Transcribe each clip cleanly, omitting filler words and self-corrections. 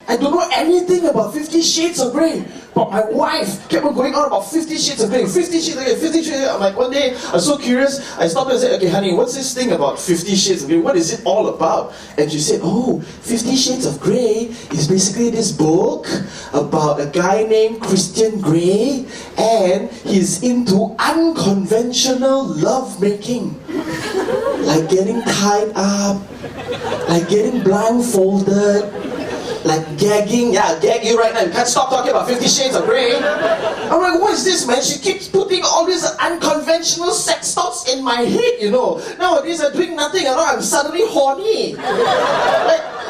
I don't know anything about 50 Shades of Grey. But my wife kept on going on about 50 Shades of Grey, 50 Shades of Grey, 50 Shades of Grey. I'm like, one day, I was so curious, I stopped and said, okay, honey, what's this thing about 50 Shades of Grey? What is it all about? And she said, oh, 50 Shades of Grey is basically this book about a guy named Christian Grey, and he's into unconventional lovemaking. Like getting tied up, like getting blindfolded, like gagging. Yeah, gag you right now. You can't stop talking about 50 Shades of Grey. I'm like, what is this, man? She keeps putting all these unconventional sex thoughts in my head, you know. Nowadays, I'm doing nothing, you know, I'm suddenly horny.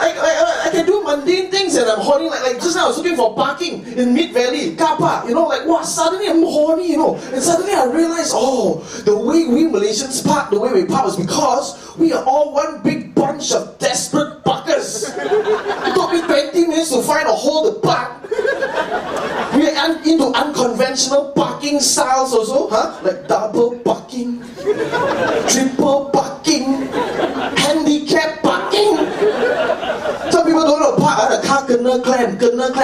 I can do mundane things and I'm horny. Like just now, I was looking for parking in Mid-Valley, car park, you know, like, wow, suddenly I'm horny, you know. And suddenly I realized, oh, the way we Malaysians park, the way we park is because we are all one big bunch of desperate buckers. It took me 20 minutes to find a hole to park. We are into unconventional parking styles also, huh? Like double parking, triple parking, handicap parking. Some people don't know park, the car kena clamp,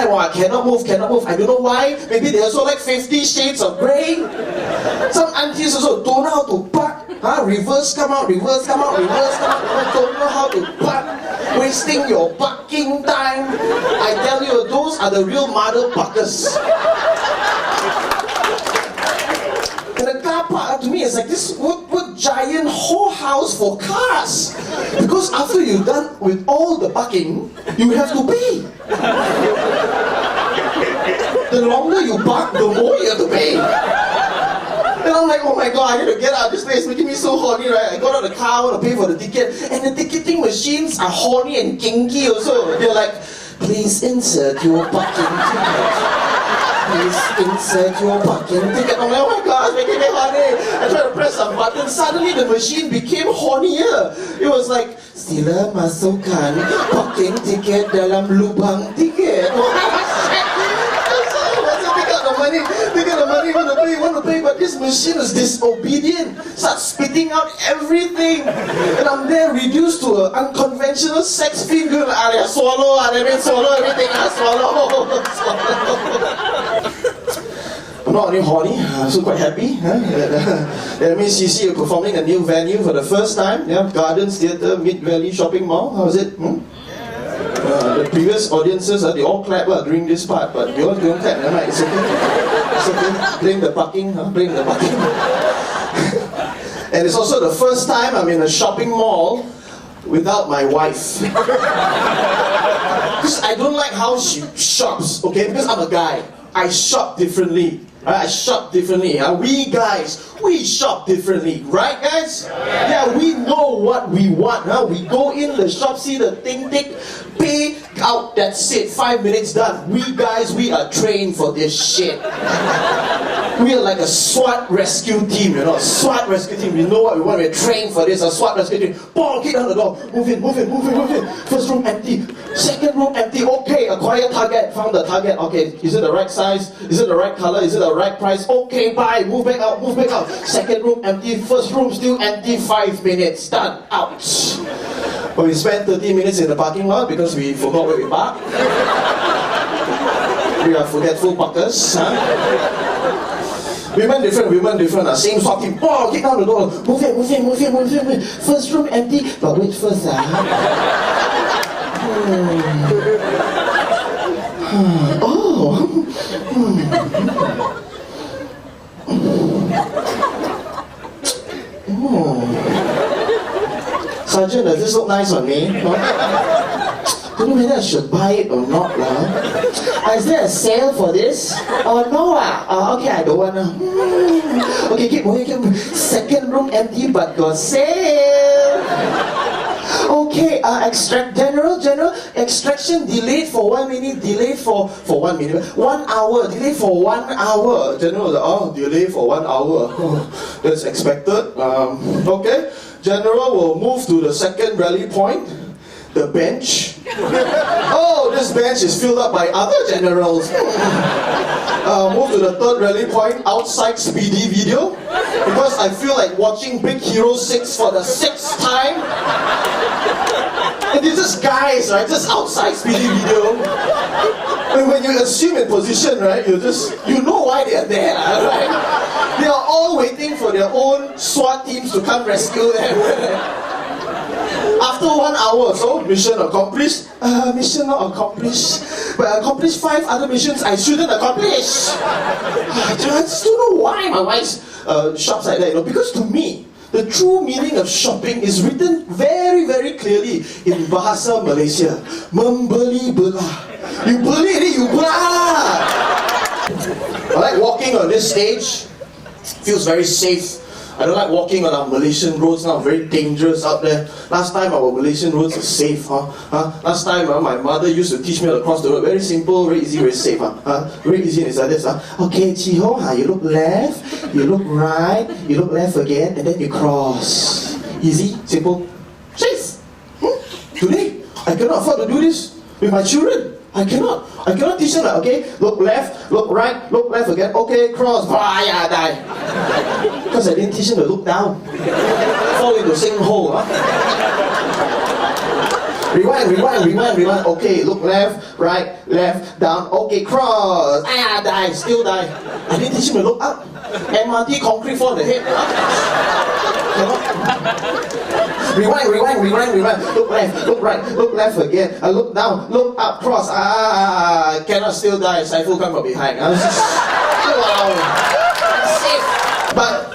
wow, cannot move. I don't know why. Maybe they also like 50 Shades of Grey. Some aunties also don't know how to park. Reverse come out, reverse come out. Don't know how to park. Wasting your parking time. I tell you, those are the real mother parkers. And the car park to me is like this wood giant whole house for cars. Because after you're done with all the parking, you have to pay. The longer you park, the more you have to pay. And I'm like, oh my god, I need to get out of this place, it's making me so horny, right? I got out of the car, I want to pay for the ticket, and the ticketing machines are horny and kinky also. They're like, please insert your parking ticket. Please insert your parking ticket. I'm like, oh my god, it's making me horny. I tried to press some button, suddenly the machine became hornier. It was like, sila masukkan parking ticket dalam lubang tiket. They got the money, want to pay, but this machine is disobedient, starts spitting out everything. And I'm there reduced to an unconventional sex fiend going, swallow everything, swallow. I'm not only horny, I'm also quite happy. That means you see you're performing a new venue for the first time. Yeah, Gardens Theatre, Mid-Valley Shopping Mall. How was it? The previous audiences, they all clap during this part, but you all don't clap, never mind, it's okay. It's okay. Blame the parking, blame the parking. And it's also the first time I'm in a shopping mall without my wife. Because I don't like how she shops, okay? Because I'm a guy, I shop differently. I shop differently. We guys, we shop differently. Right, guys? Yeah, we know what we want. We go in the shop, see the thing, pay out, that's it. 5 minutes done. We guys, we are trained for this shit. We are like a SWAT rescue team, you know. SWAT rescue team. We know what we want. We're trained for this. A SWAT rescue team. Paul, kick down the door. Move in. First room empty. Second room empty. Okay, acquire target. Found the target. Okay, is it the right size? Is it the right color? Is it the right price? Okay, bye. Move back out. Second room empty. First room still empty. 5 minutes. Done. Out. But we spent 30 minutes in the parking lot because we forgot where we parked. We are forgetful parkers. Women different. Same SWAT team. Oh, kick down the door. Move in. First room empty. But wait first. Sergeant, does this look nice on me? Don't know whether I should buy it or not. Is there a sale for this? Oh no, okay, I don't want to. Okay, keep moving. Second room empty but got sale. Okay, general extraction delayed for 1 minute, delayed for 1 minute, 1 hour, delayed for 1 hour. General, delay for 1 hour. That's expected. Okay, General will move to the second rally point. The bench. Oh, this bench is filled up by other generals. Move to the third rally point, outside speedy video. Because I feel like watching Big Hero 6 for the 6th time. And these just guys, right? Just outside speedy video. And when you assume a position, right, you know why they are there, right? They are all waiting for their own SWAT teams to come rescue them. After 1 hour or so, mission accomplished. Mission not accomplished. But I accomplished 5 other missions I shouldn't accomplish. I just don't know why my wife shops like that, because to me, the true meaning of shopping is written very, very clearly in Bahasa Malaysia. Membeli belah. You beli it, you belah. I like walking on this stage. Feels very safe. I don't like walking on our Malaysian roads now, very dangerous out there. Last time our Malaysian roads were safe, Last time my mother used to teach me how to cross the road. Very simple, very easy, very safe, Very easy, and it's like this, Okay, Chi Ho, you look left, you look right, you look left again, and then you cross. Easy, simple, safe. Today, I cannot afford to do this with my children. I cannot teach them like, okay, look left, look right, look left again, okay, cross, die. Because I didn't teach them to look down. Fall into sinkhole, Rewind. Okay, look left, right, left, down, okay, cross, die, still die. I didn't teach them to look up. MRT concrete fall on the head, Rewind. Look left, look right, look left again. Look down, look up, cross. Cannot still die. Saiful come from behind. Wow. Safe. But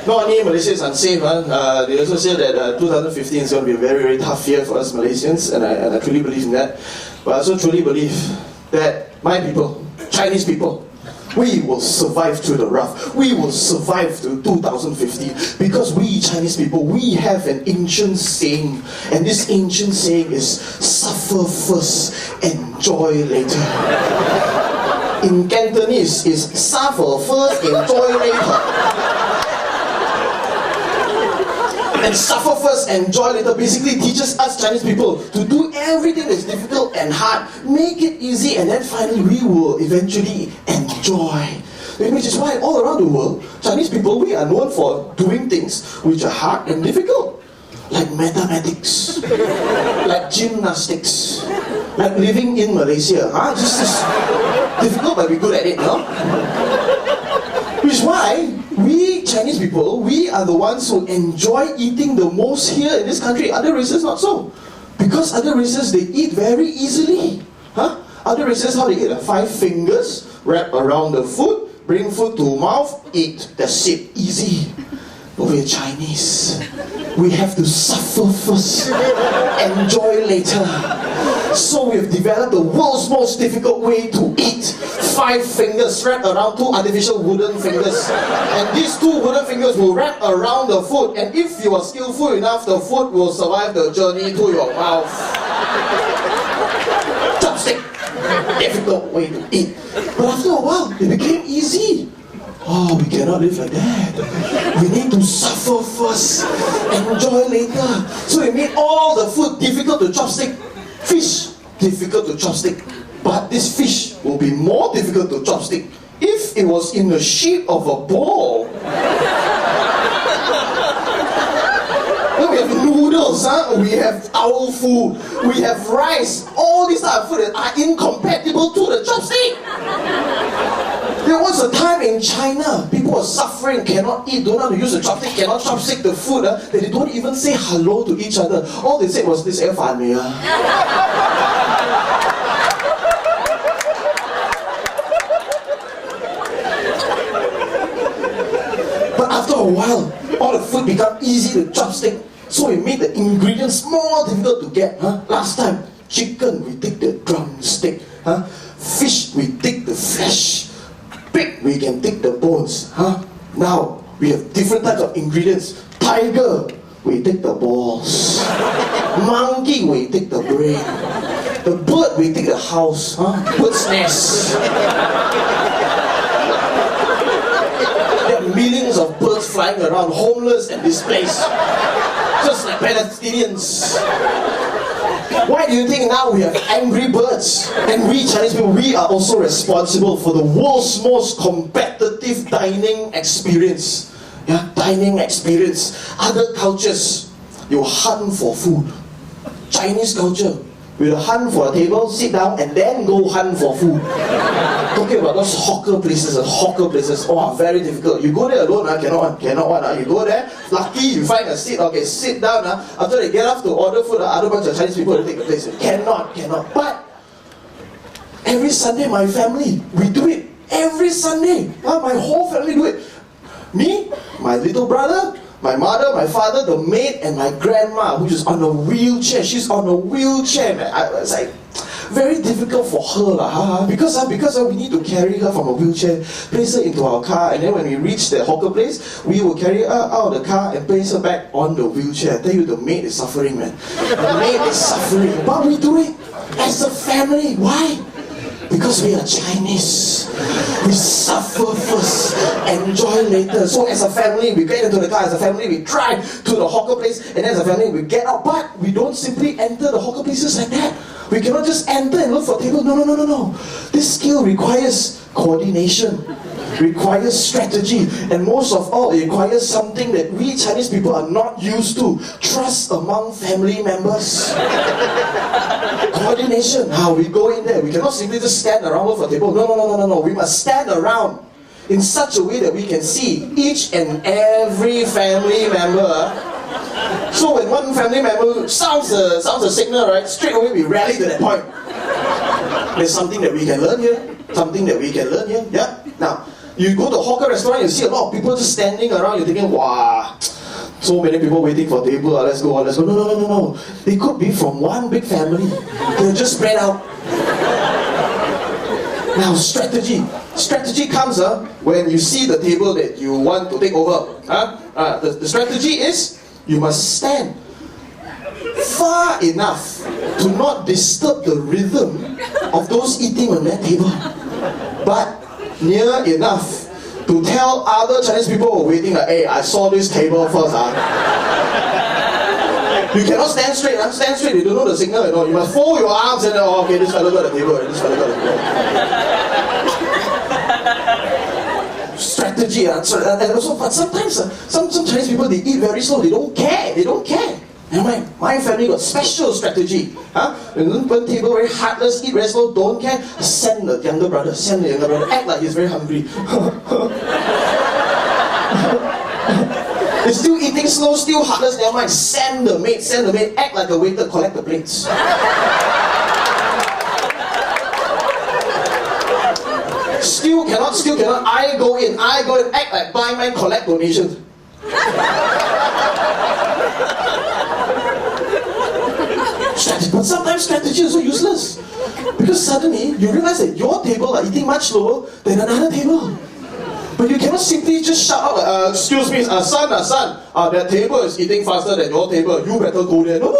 not only Malaysia is unsafe. They also say that 2015 is going to be a very, very tough year for us Malaysians, and I truly believe in that. But I also truly believe that my people, Chinese people, we will survive through the rough. We will survive through 2015 because we Chinese people, we have an ancient saying, and this ancient saying is suffer first, enjoy later. In Cantonese is suffer first, enjoy later. And suffer first, enjoy later basically teaches us Chinese people to do everything that's difficult and hard, make it easy, and then finally we will eventually enjoy. Which is why all around the world, Chinese people, we are known for doing things which are hard and difficult. Like mathematics, like gymnastics, like living in Malaysia. Just difficult but we're good at it, no? Which is why we Chinese people, we are the ones who enjoy eating the most here in this country. Other races not so. Because other races, they eat very easily. Other races, how they eat? 5 fingers, wrap around the food, bring food to mouth, eat. That's it, easy. But we're Chinese. We have to suffer first, enjoy later. So we've developed the world's most difficult way to eat. 5 fingers wrapped around 2 artificial wooden fingers. And these 2 wooden fingers will wrap around the food. And if you are skillful enough, the food will survive the journey to your mouth. Chopstick. Difficult way to eat. But after a while, it became easy. Oh, we cannot live like that. We need to suffer first, enjoy later. So we made all the food difficult to chopstick. Fish, difficult to chopstick. But this fish will be more difficult to chopstick if it was in the shape of a ball. Then we have noodles, we have towel food, we have rice. All these type of food that are incompatible to the chopstick. There was a time in China, people were suffering, cannot eat, don't know how to use the chopstick, cannot chopstick the food, that they don't even say hello to each other. All they said was, this air fan me. But after a while, all the food became easy to chopstick. So we made the ingredients more difficult to get. Last time, chicken, we take the drumstick. Fish, we take the flesh. Pig, we can take the bones. Now, we have different types of ingredients. Tiger, we take the balls. Monkey, we take the brain. The bird, we take the house. Bird's nest. There are millions of birds flying around, homeless and displaced. Just like Palestinians. Why do you think now we have angry birds? And we Chinese people, we are also responsible for the world's most competitive dining experience. Dining experience. Other cultures, you hunt for food. Chinese culture, We'll hunt for a table, sit down, and then go hunt for food. Talking about those hawker places, oh, very difficult. You go there alone, cannot one. You go there, lucky you find a seat, okay, sit down. After they get off to order food, other bunch of Chinese people will take the place. Cannot. But every Sunday, my family, we do it. Every Sunday, my whole family do it. Me, my little brother, my mother, my father, the maid, and my grandma, which is on a wheelchair. She's on a wheelchair, man. It's like very difficult for her, because we need to carry her from a wheelchair, place her into our car, and then when we reach the hawker place, we will carry her out of the car and place her back on the wheelchair. I tell you, the maid is suffering, man. The maid is suffering, but we do it as a family. Why? Because we are Chinese. We suffer first, enjoy later. So as a family, we get into the car, as a family, we drive to the hawker place, and as a family, we get out. But we don't simply enter the hawker places like that. We cannot just enter and look for a table. No. This skill requires coordination, requires strategy, and most of all, it requires something that we Chinese people are not used to: trust among family members. Coordination. How we go in there, we cannot simply just stand around with a table. No. We must stand around in such a way that we can see each and every family member. So when one family member sounds a signal, right, straight away we rally to that point. There's something that we can learn here. Yeah. Now, you go to a hawker restaurant, you see a lot of people just standing around. You're thinking, wow, so many people waiting for a table. Let's go. No. They could be from one big family. They're just spread out. Now, strategy. Strategy comes when you see the table that you want to take over. The strategy is you must stand far enough to not disturb the rhythm of those eating on that table, but near enough to tell other Chinese people who are waiting that, hey, I saw this table first. You cannot stand straight. Stand straight, you don't know the signal at all. You must fold your arms and okay, this fellow got the table, Strategy, and also, but sometimes some Chinese people, they eat very slow. They don't care. My family got special strategy. When table very heartless, eat very slow, don't care. Send the younger brother. Act like he's very hungry. He's still eating slow, still heartless. Never mind. Send the maid. Act like a waiter, collect the plates. Still cannot. I go in, act like blind man, collect donations. But sometimes strategy is so useless, because suddenly you realize that your table are eating much slower than another table. But you cannot simply just shout out, excuse me, son, that table is eating faster than your table. You better go there. No.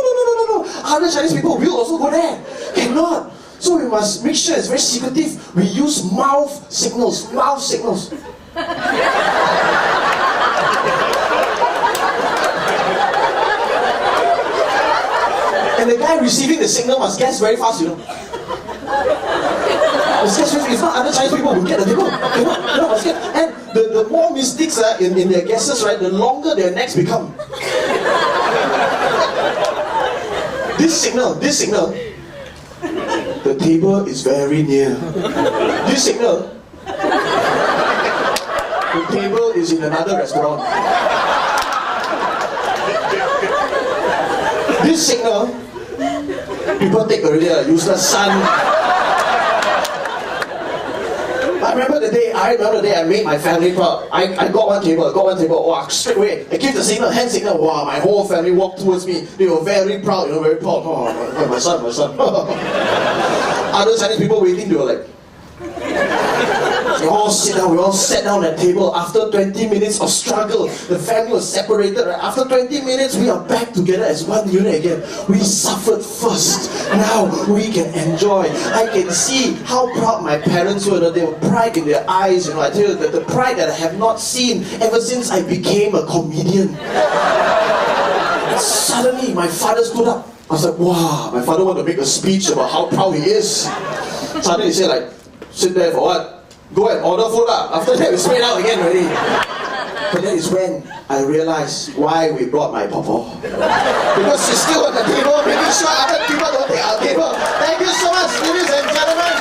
Other Chinese people will also go there. Cannot. So we must make sure it's very secretive. We use mouth signals. And the guy receiving the signal must guess very fast, If not, other Chinese people will get the table. Must get. And the more mistakes in their guesses, right, the longer their necks become. This signal, the table is very near. This signal, the table is in another restaurant. This signal, people take already a useless son. I remember the day I made my family proud. I got one table. Wow, straight away. I gave the signal, hand signal. Wow, my whole family walked towards me. They were very proud, very proud. Oh, my son. Other Chinese people waiting, they were like, we all sat down at table. After 20 minutes of struggle, the family was separated. Right? After 20 minutes, we are back together as one unit again. We suffered first. Now we can enjoy. I can see how proud my parents were. They were pride in their eyes. I tell you, the pride that I have not seen ever since I became a comedian. And suddenly, my father stood up. I was like, wow, my father wanted to make a speech about how proud he is. Suddenly he said, like, sit there for what? Go and order food lah. After that, we spread out again already. But that is when I realized why we brought my pawpaw. Because she's still at the table making sure other people don't take our table. Thank you so much, ladies and gentlemen.